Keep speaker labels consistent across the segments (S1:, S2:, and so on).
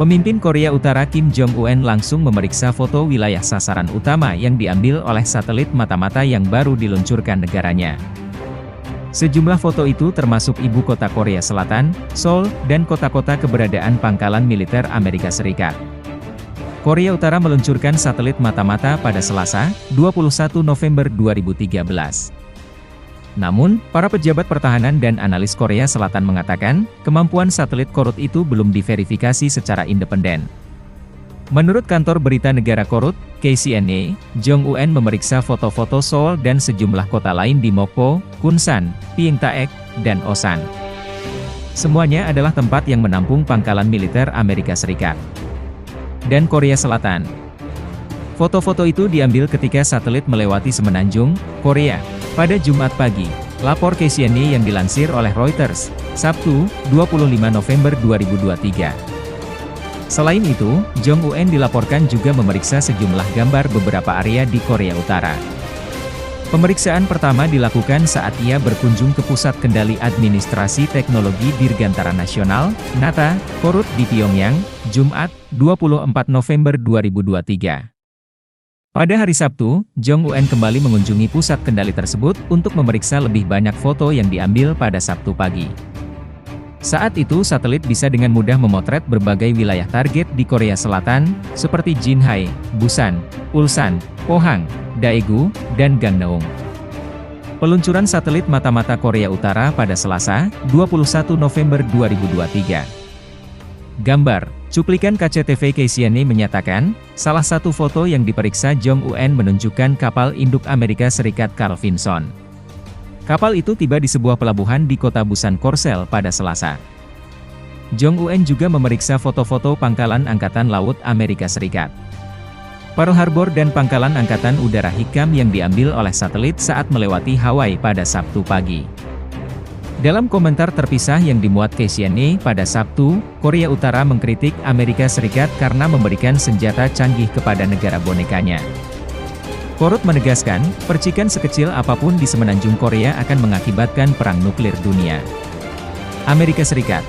S1: Pemimpin Korea Utara Kim Jong-un langsung memeriksa foto wilayah sasaran utama yang diambil oleh satelit mata-mata yang baru diluncurkan negaranya. Sejumlah foto itu termasuk ibu kota Korea Selatan, Seoul, dan kota-kota keberadaan pangkalan militer Amerika Serikat. Korea Utara meluncurkan satelit mata-mata pada Selasa, 21 November 2013. Namun, para pejabat pertahanan dan analis Korea Selatan mengatakan, kemampuan satelit Korut itu belum diverifikasi secara independen. Menurut kantor berita negara Korut, KCNA, Jong-un memeriksa foto-foto Seoul dan sejumlah kota lain di Mokpo, Kunsan, Pyeongtaek, dan Osan. Semuanya adalah tempat yang menampung pangkalan militer Amerika Serikat dan Korea Selatan. Foto-foto itu diambil ketika satelit melewati Semenanjung, Korea, pada Jumat pagi, lapor KCNA yang dilansir oleh Reuters, Sabtu, 25 November 2023. Selain itu, Jong-un dilaporkan juga memeriksa sejumlah gambar beberapa area di Korea Utara. Pemeriksaan pertama dilakukan saat ia berkunjung ke Pusat Kendali Administrasi Teknologi Dirgantara Nasional, (NATO), Korut di Pyongyang, Jumat, 24 November 2023. Pada hari Sabtu, Jong-un kembali mengunjungi pusat kendali tersebut untuk memeriksa lebih banyak foto yang diambil pada Sabtu pagi. Saat itu satelit bisa dengan mudah memotret berbagai wilayah target di Korea Selatan, seperti Jinhae, Busan, Ulsan, Pohang, Daegu, dan Gangneung. Peluncuran satelit mata-mata Korea Utara pada Selasa, 21 November 2023. Gambar, cuplikan KCTV KCNA menyatakan, salah satu foto yang diperiksa Jong-un menunjukkan kapal induk Amerika Serikat Carl Vinson. Kapal itu tiba di sebuah pelabuhan di kota Busan Korsel pada Selasa. Jong-un juga memeriksa foto-foto pangkalan Angkatan Laut Amerika Serikat, Pearl Harbor dan pangkalan Angkatan Udara Hikam yang diambil oleh satelit saat melewati Hawaii pada Sabtu pagi. Dalam komentar terpisah yang dimuat KCNA pada Sabtu, Korea Utara mengkritik Amerika Serikat karena memberikan senjata canggih kepada negara bonekanya. Korut menegaskan, percikan sekecil apapun di Semenanjung Korea akan mengakibatkan perang nuklir dunia. Amerika Serikat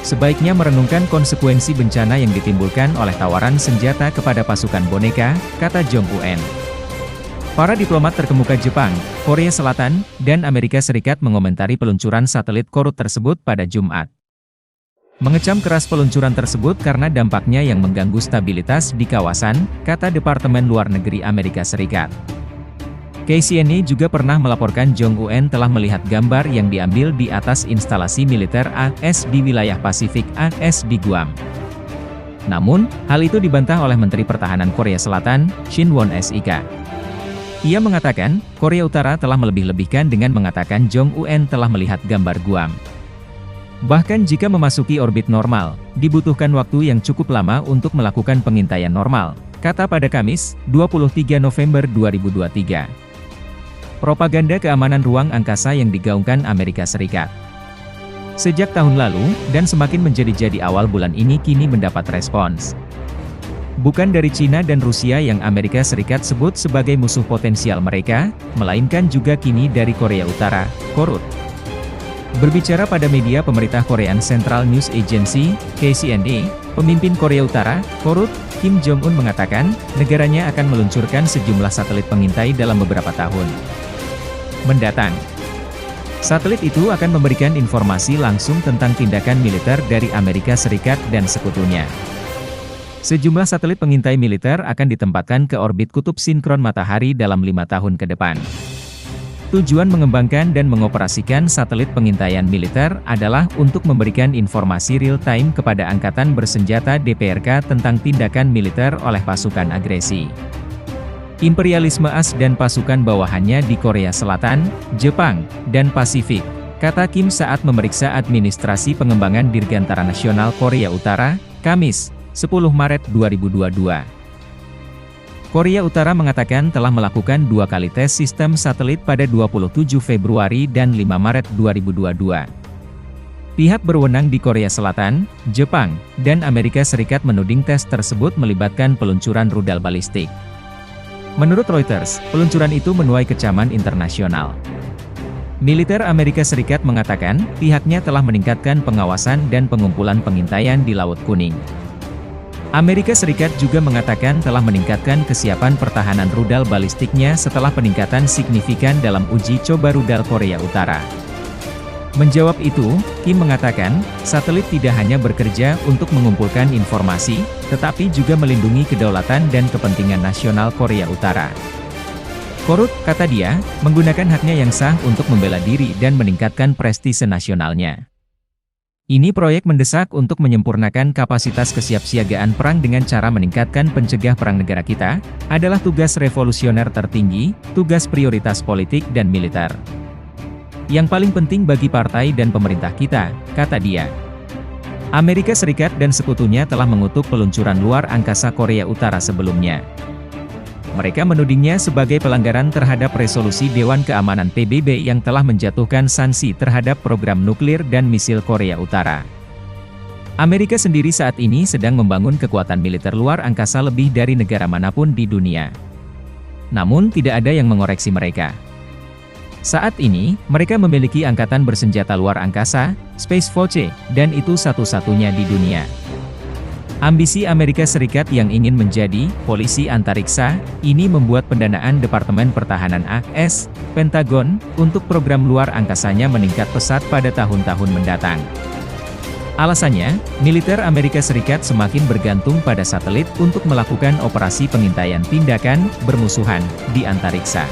S1: sebaiknya merenungkan konsekuensi bencana yang ditimbulkan oleh tawaran senjata kepada pasukan boneka, kata Jong-un. Para diplomat terkemuka Jepang, Korea Selatan, dan Amerika Serikat mengomentari peluncuran satelit Korut tersebut pada Jumat. Mengecam keras peluncuran tersebut karena dampaknya yang mengganggu stabilitas di kawasan, kata Departemen Luar Negeri Amerika Serikat. KCNA juga pernah melaporkan Jong-un telah melihat gambar yang diambil di atas instalasi militer AS di wilayah Pasifik AS di Guam. Namun, hal itu dibantah oleh Menteri Pertahanan Korea Selatan, Shin Won-sik. Ia mengatakan, Korea Utara telah melebih-lebihkan dengan mengatakan Jong-un telah melihat gambar Guam. Bahkan jika memasuki orbit normal, dibutuhkan waktu yang cukup lama untuk melakukan pengintaian normal, kata pada Kamis, 23 November 2023. Propaganda keamanan ruang angkasa yang digaungkan Amerika Serikat sejak tahun lalu, dan semakin menjadi-jadi awal bulan ini kini mendapat respons. Bukan dari Cina dan Rusia yang Amerika Serikat sebut sebagai musuh potensial mereka, melainkan juga kini dari Korea Utara, Korut. Berbicara pada media pemerintah Korean Central News Agency, KCNA, pemimpin Korea Utara, Korut, Kim Jong-un mengatakan, negaranya akan meluncurkan sejumlah satelit pengintai dalam beberapa tahun mendatang. Satelit itu akan memberikan informasi langsung tentang tindakan militer dari Amerika Serikat dan sekutunya. Sejumlah satelit pengintai militer akan ditempatkan ke orbit kutub sinkron matahari dalam 5 tahun ke depan. Tujuan mengembangkan dan mengoperasikan satelit pengintaian militer adalah untuk memberikan informasi real-time kepada Angkatan Bersenjata DPRK tentang tindakan militer oleh pasukan agresi, imperialisme AS dan pasukan bawahannya di Korea Selatan, Jepang, dan Pasifik, kata Kim saat memeriksa Administrasi Pengembangan Dirgantara Nasional Korea Utara, Kamis, 10 Maret 2022. Korea Utara mengatakan telah melakukan 2 kali tes sistem satelit pada 27 Februari dan 5 Maret 2022. Pihak berwenang di Korea Selatan, Jepang, dan Amerika Serikat menuding tes tersebut melibatkan peluncuran rudal balistik. Menurut Reuters, peluncuran itu menuai kecaman internasional. Militer Amerika Serikat mengatakan, pihaknya telah meningkatkan pengawasan dan pengumpulan pengintaian di Laut Kuning. Amerika Serikat juga mengatakan telah meningkatkan kesiapan pertahanan rudal balistiknya setelah peningkatan signifikan dalam uji coba rudal Korea Utara. Menjawab itu, Kim mengatakan, satelit tidak hanya bekerja untuk mengumpulkan informasi, tetapi juga melindungi kedaulatan dan kepentingan nasional Korea Utara. Korut, kata dia, menggunakan haknya yang sah untuk membela diri dan meningkatkan prestise nasionalnya. Ini proyek mendesak untuk menyempurnakan kapasitas kesiapsiagaan perang dengan cara meningkatkan pencegah perang negara kita, adalah tugas revolusioner tertinggi, tugas prioritas politik dan militer. Yang paling penting bagi partai dan pemerintah kita, kata dia. Amerika Serikat dan sekutunya telah mengutuk peluncuran luar angkasa Korea Utara sebelumnya. Mereka menudingnya sebagai pelanggaran terhadap resolusi Dewan Keamanan PBB yang telah menjatuhkan sanksi terhadap program nuklir dan misil Korea Utara. Amerika sendiri saat ini sedang membangun kekuatan militer luar angkasa lebih dari negara manapun di dunia. Namun tidak ada yang mengoreksi mereka. Saat ini, mereka memiliki angkatan bersenjata luar angkasa, Space Force, dan itu satu-satunya di dunia. Ambisi Amerika Serikat yang ingin menjadi polisi antariksa, ini membuat pendanaan Departemen Pertahanan AS, Pentagon, untuk program luar angkasanya meningkat pesat pada tahun-tahun mendatang. Alasannya, militer Amerika Serikat semakin bergantung pada satelit untuk melakukan operasi pengintaian tindakan bermusuhan di antariksa.